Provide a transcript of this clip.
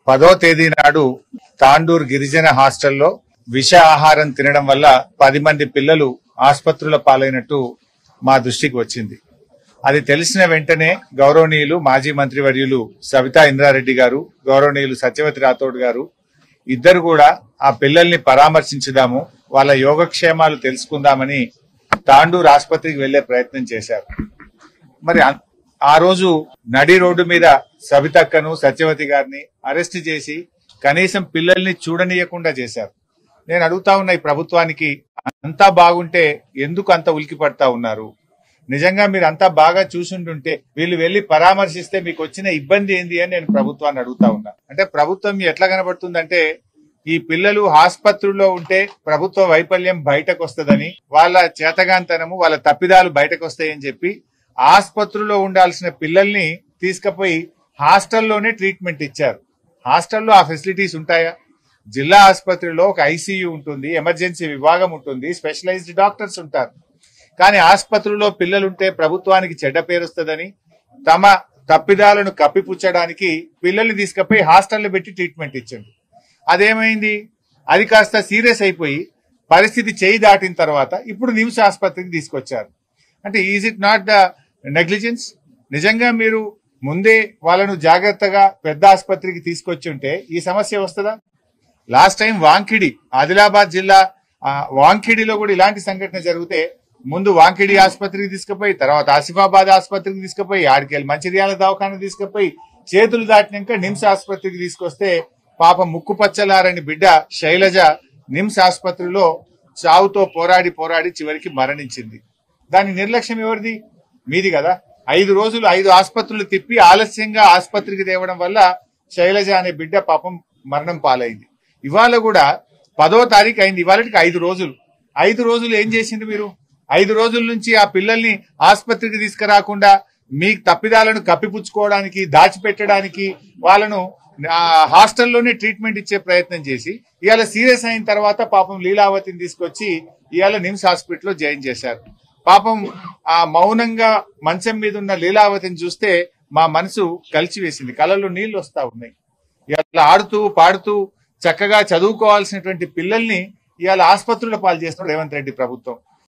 10వ తేదీ నాడు తాండూర్ గిరిజన హాస్టల్లో విష ఆహారం తినడం వల్ల 10 మంది పిల్లలు ఆసుపత్రుల పాలైనట్టు మా దృష్టికి వచ్చింది. అది తెలిసిన వెంటనే గౌరవనీయులు మాజీ మంత్రివర్యులు సవితా ఇంద్రారెడ్డి గారు, గౌరవనీయులు సత్యవతి రాథోడ్ గారు ఇద్దరు కూడా ఆ పిల్లల్ని పరామర్శించుదాము, వాళ్ళ యోగక్షేమాలు తెలుసుకుందామని తాండూర్ ఆసుపత్రికి వెళ్లే ప్రయత్నం చేశారు. మరి ఆ రోజు నడి రోడ్డు మీద సవితక్కను సత్యవతి గారిని అరెస్ట్ చేసి కనీసం పిల్లల్ని చూడనీయకుండా చేశారు. నేను అడుగుతా ఉన్నా ఈ ప్రభుత్వానికి, అంతా బాగుంటే ఎందుకు అంత ఉలికి పడతా ఉన్నారు? నిజంగా మీరు అంతా బాగా చూసుంటుంటే వీళ్ళు వెళ్లి పరామర్శిస్తే మీకు వచ్చిన ఇబ్బంది ఏంది అని నేను ప్రభుత్వాన్ని అడుగుతా ఉన్నా. అంటే ప్రభుత్వం ఎట్లా కనబడుతుందంటే ఈ పిల్లలు ఆసుపత్రుల్లో ఉంటే ప్రభుత్వ వైఫల్యం బయటకు వస్తుందని, వాళ్ళ చేతగాంతనము వాళ్ళ తప్పిదాలు బయటకు వస్తాయని చెప్పి ఆసుపత్రుల్లో ఉండాల్సిన పిల్లల్ని తీసుకుపోయి హాస్టల్లోనే ట్రీట్మెంట్ ఇచ్చారు. హాస్టల్లో ఆ ఫెసిలిటీస్ ఉంటాయా? జిల్లా ఆసుపత్రిలో ఒక ఐసీయూ ఉంటుంది, ఎమర్జెన్సీ విభాగం ఉంటుంది, స్పెషలైజ్డ్ డాక్టర్స్ ఉంటారు. కానీ ఆసుపత్రుల్లో పిల్లలుంటే ప్రభుత్వానికి చెడ్డ పేరు వస్తుందని తమ తప్పిదాలను కప్పిపుచ్చడానికి పిల్లల్ని తీసుకుపోయి హాస్టల్లో పెట్టి ట్రీట్మెంట్ ఇచ్చింది. అదేమైంది? అది కాస్త సీరియస్ అయిపోయి పరిస్థితి చేయి దాటిన తర్వాత ఇప్పుడు నిమ్స్ ఆసుపత్రికి తీసుకొచ్చారు. అంటే is it not the negligence? నిజంగా మీరు ముందే వాళ్ళను జాగ్రత్తగా పెద్ద ఆసుపత్రికి తీసుకొచ్చి ఉంటే ఈ సమస్య వస్తుందా? లాస్ట్ టైం వాంకిడి, ఆదిలాబాద్ జిల్లా వాంకిడిలో కూడా ఇలాంటి సంఘటన జరిగితే ముందు వాంకిడి ఆసుపత్రికి తీసుకుపోయి తర్వాత ఆసిఫాబాద్ ఆసుపత్రికి తీసుకుపోయి ఆడికెళ్ళి మంచిర్యాల దవాఖాన తీసుకుపోయి చేతులు దాటినాక నిమ్స్ ఆసుపత్రికి తీసుకొస్తే పాప ముక్కు పచ్చలారని బిడ్డ శైలజ నిమ్స్ ఆసుపత్రిలో చావుతో పోరాడి పోరాడి చివరికి మరణించింది. దాని నిర్లక్ష్యం ఎవరిది? మీది కదా. 5 రోజులు 5 ఆసుపత్రులు తిప్పి ఆలస్యంగా ఆసుపత్రికి తేవడం వల్ల శైలజ అనే బిడ్డ పాపం మరణం పాలైంది. ఇవాళ కూడా 10వ తారీఖు అయింది, ఇవాళకి 5 రోజులు. 5 రోజులు ఏం చేసింది మీరు? 5 రోజుల నుంచి ఆ పిల్లల్ని ఆసుపత్రికి తీసుకురాకుండా మీ తప్పిదాలను కప్పిపుచ్చుకోవడానికి, దాచిపెట్టడానికి వాళ్ళను హాస్టల్లోనే ట్రీట్మెంట్ ఇచ్చే ప్రయత్నం చేసి ఇవాళ సీరియస్ అయిన తర్వాత పాపం లీలావతిని తీసుకొచ్చి ఇవాళ నిమ్స్ హాస్పిటల్లో జాయిన్ చేశారు. పాపం ఆ మౌనంగా మంచం మీద ఉన్న లీలావతిని చూస్తే మా మనసు కలిచివేసింది, కళ్ళల్లో నీళ్లు వస్తా ఉన్నాయి. ఇవాళ ఆడుతూ పాడుతూ చక్కగా చదువుకోవాల్సినటువంటి పిల్లల్ని ఇవాళ ఆసుపత్రుల పాలు చేస్తున్నాడు రేవంత్ రెడ్డి ప్రభుత్వం.